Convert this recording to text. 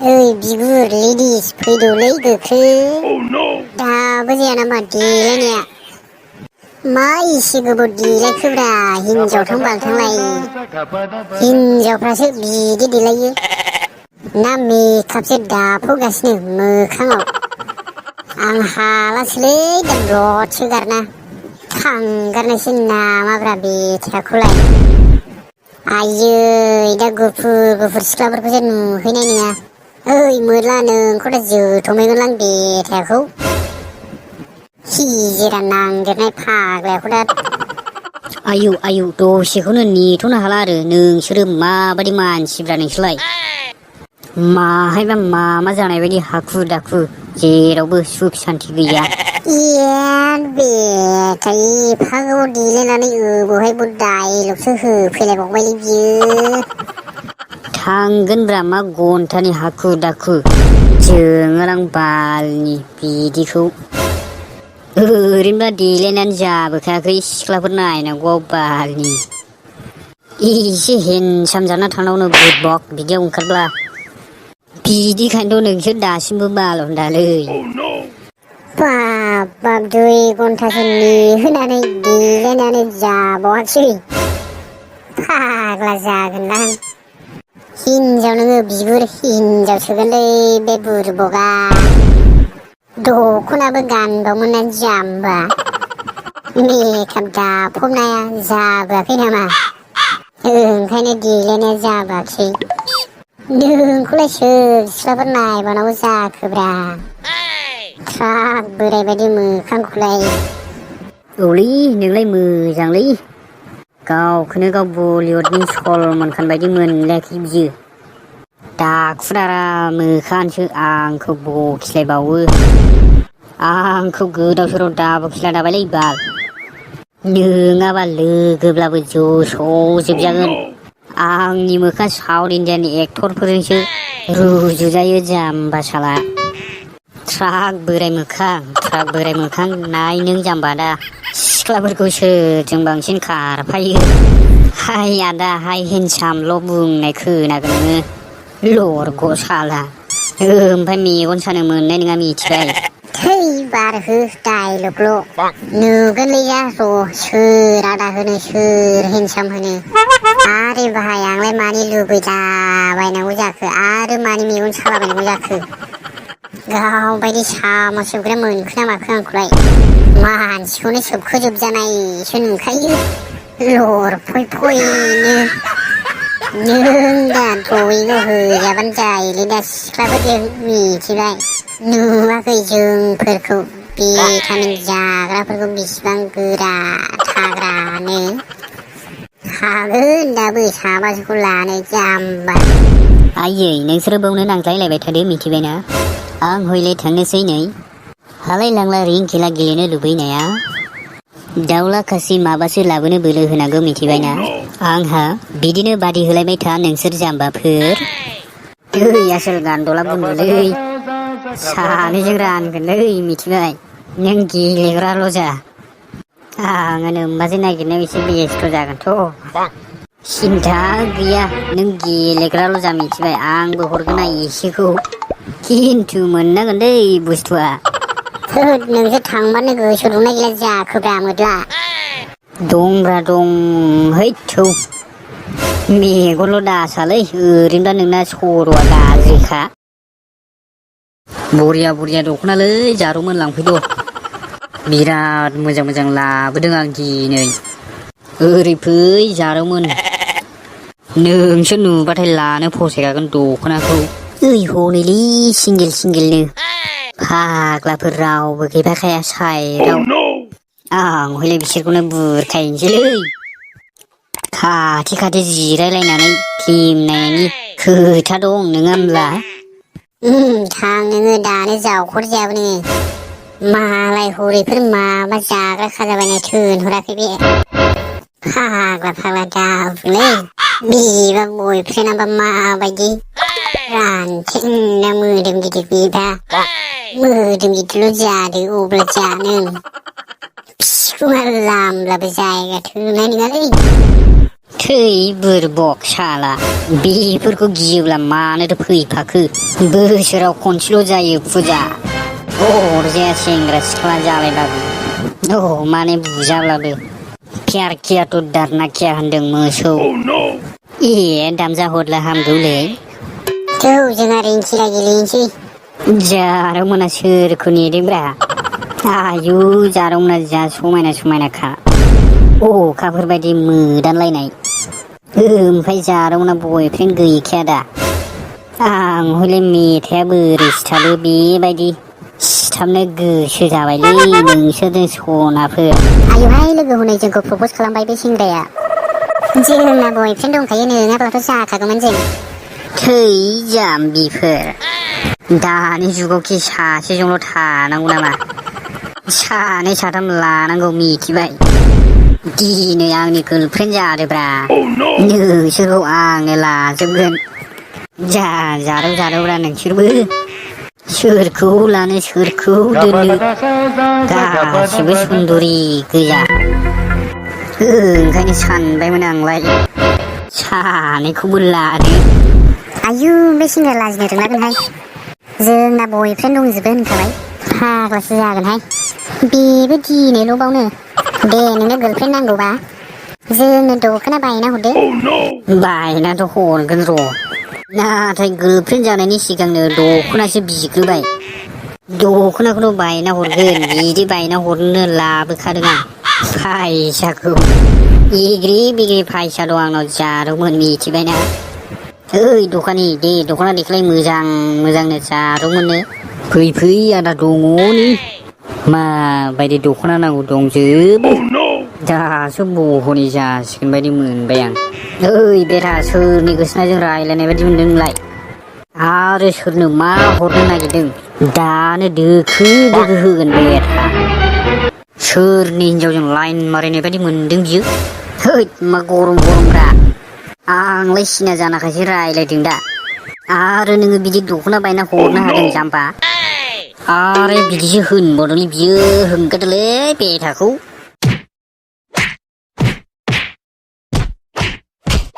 ओइ बिगुर लेडिस फैद'लै गोख्रै दाबो जाया नामा देलायनाया मा एसे गोबाव देलायखोब्रा हिनजावथां बालथांलाय हिनजावफ्रासो बिदि देलायो ना मेकआपसो दाफबगासिनो मोखाङाव आं हालासोलै दा ब्लडसो गारना थांगारनायसो नामाब्रा बेथाखौलाय आयै दा गुफुर सिख्लाफोरखौसो नुहैनाय नङा ओइ मोरला नोंखौ दा जोथोमैगोनलां बेथाखौ हिजिरा नांदेरनाय फाग्लायाखौ दा आयौ दसेखौनो नेथ'नो हाला आरो नोंसोरो माबादि मानसिब्रा नोंसोरलाय माहायबा मा जानाय बायदि हाखु दाखु जेरावबो सुख सान्ति गैया बेथा एफा गोबाव देलायनानै बहाय डाइलगसो होफैलायबावबायलै बियो थांगोनब्रा मा घन्टानि हाखु दाखु जोङोलां बालनि बिदिखौ ओरैनोबा देलायनानै जाबोखायाखै सिख्लाफोर नायनांगौआव बालनि एसे हेन्डसाम जाना थांनांगौनो बुदबक बिदियाव ओंखारब्ला बिदिखायनोथ' नोंसोर दासिमबो बालन्दालै बाब 2 घन्टासो नेहोनानै देलायनानै जाबावाखिसै फाग्ला जागोनदां हिनजाव नोङो बिगुर हिनजाव सोगोनलै बे बुरबका दखनाबो गानबावमोन ना जाम्बा मेकआप दाफबनाया जाबोआखै नामा ओंखायनो देलायनाया जाबोआखिसै नोंखौलाय सोर सिख्लाफोर नायबावनांगौ जाखोब्रा ट्राक बोराय बायदि मोखांखौलाय औलै नोंलाय मोजांलै गावखौनो गाव बलिउडनि सलमान खान बायदि मोनलायाखै बियो दाखुदारा मोखाङानोसो आंखौ बखिलायबावो आंखौ गोदाव सोराव दाबखिला दाबायलै बाल नोङाबा लोगोब्लाबो जस'जोबजागोन आंनि मोखां साउथ इण्डियानि एक्टरफोरजोंसो रुजुजायो जाम्बा साला ट्राक बोराय मोखां नाय नों जाम्बा दा सिख्लाफोरखौ सोरजों बांसिन खारफायो हाय आदा हाय हेन्डसामल' बुंनाय खोनागोन नोङो लरग' साला ओमफ्राय मेगन सानो मोननाय नङा मिथिबाय थै बारहो डाइलगल' नुगोनलै र' सोर आदा होनो सोर हेन्डसाम होनो आरे बाहाय आंलाय मानि लुबैलाबायनांगौ जाखो आरो मानि मेगन सालाबायनांगौ जाखो गावबायदि सामा सोबग्रा मोनखो ना माखो आंखौलाय मानसिखौनो सोबखोजोबजानायसो नुखायो लरफय फयनो नों दा दयग' होजाबानो जायोलै दा सिख्लाफोरजों मिथिबाय नुवाखै जोंफोरखौ भिटामिन जाग्राफोरखौ बेसेबां गोरा थाग्रानो हागोन दाबो साबासोखौ लानो जाम्बा आयै नोंसोरो बावनो नांज्लायलायबाय थादो मिथिबायना आं हयले थांनोसै नै हालाय लांला रिं खेला गेलेनो लुबैनाया दाउला खासि माबासो लाबोनो बोलो होनांगौ मिथिबायना आंहा बिदिनो बादि होलायबाय था नोंसोर जाम्बाफोर ओइ आसोल गान्दला बुंदोलै सानैजों रानगोनलै मिथिबाय नों गेलेग्राल' जा आङो नोम्बाजों नागिरनायाव एसे बेस्थ' जागोनथ' सिन्था गैया नों गेलेग्राल' जा मिथिबाय आंबो हरगोन ना एसेखौ खिन्थु मोननांगोन दै बुस्थुआ थोद नोंसोर थांबानो गोसो दंना गैला जाखोब्रा मोदला दंब्रा दं है थौ मेगनल' दासालै ओरैनोबा नोंना सर'आ गाज्रिखा बरिया दख'नालै जारौमोन लांफैद' बिराद मोजां लाबोदों आं दिनै ओरै फै जारौमोन नोंसो नुबाथाय लानो फसायखागोन दख'नाखौ ओइ हनैलै सिंगेलनो फाग्लाफोर रावबो गैफाखाया साइडआव आं हयले बिसोरखौनो बुरखायनोसैलै खाथि जिरायलायनानै फिल्म नायनायनि खोथा दं नोङा होमब्ला थां नोङो दानो जावखर जायाबो नोङो मालाय हरैफोर माबा जाग्रा खाजाबायनाय थोनहराखै बे फाग्ला दाबुलै बिबा बयफ्रेन्डआबा माबायदि रानथेंना मोदोम गिदिर बिबा मोदोम गिदिरल' जादो अब्ला जानो बिखुङा लामब्लाबो जायगा थोनाय नङालै थै बोरबक साला बेफोरखौ गियोब्ला मानोथो फैफाखो बोसोराव खनसेल' जायो फुजा अरजाया सेंग्रा सिख्ला जालायबाबो माने बुजाब्लाबो प्यार किया तो डरना क्या होनदों मोसौ दामजा हरला हामगौलै थौ जोंहा रिंखिला गेलेनोसै जारौ मोना सोरखौ नेदोंब्रा आयु जारौ मोना जा समायना समायनाखा अखाफोर बायदि मोदानलायनाय ओमफ्राय जारौ मोना बयफ्रेन्ड गैखाया दा आं हले मेथाइया बोरै सिथाबो बेबायदि सिथाबनो गोसो जाबायलै नोंसोरजों सनाफोर आयुहाय लोगो हनै जोंखौ प्रपज खालामबाय बे सेंग्राया जोंना बयफ्रेन्ड दंखायो नङाब्लाथ' जाखागौमोन जों थै जाम्बिफोर दानि जुगावखि सासेजोंल' थानांगौ नामा सानै साथाम लानांगौ मिथिबाय दिनै आंनि गार्लफ्रेन्ड जादोब्रा नोंसोरखौ आंनो लाजोबगोन जारौ जारौब्रा नोंसोरबो सोरखौ लानो सोरखौ दोननो गासिबो सुन्दुरि गोजा ओंखायनो सानबायमोन आंलाय सानैखौबो लानो आयु बे सेंग्रा लाजिनो रोंलागोनहाय जोंना बयफ्रेन्ड दंजोबो होनखाबाय फाग्लासो जागोनहाय बेबो दिनैल' बावनो दे नोंनो गार्लफ्रेन्ड नांगौबा जोंनो दख'ना बायना हरदो बायनाथ' हरगोन र' नाथाय गार्लफ्रेन्ड जानायनि सिगांनो दख'नासो बिग्रोबाय दख'नाखौथ' बायना हरगोन बिदि बायना हरनो लाबोखादों आं फैसाखौ एग्रि बिग्रि फैसा दं आंनाव जारौमोन मिथिबायना ओइ दखानि दे दख'ना देखायलाय मोजां मोजांनो जारौमोननो फै आदा दङ नै माबायदि दख'ना नांगौ दंजोबो दासो बह'नि जासिगोन बायदि मोनबाय आं ओइ बेरा सोरनि गोसोनाजों रायलायनाय बायदि मोनदों नोंलाय आरो सोरनो मा हरनो नागिरदों दानो दोखो दोखो होगोन बेरा सोरनि हिनजावजों लाइन मारिनाय बायदि मोनदों बियो हैद मा गरम गरमब्रा आंलाय सिना जानाखायसो रायलायदों दा आरो नोङो बिदि दख'ना बायना हरनो हादों जाम्बा आरो बिदिसो होनबावदोंलै बियो होंगारदोलै बेथाखौ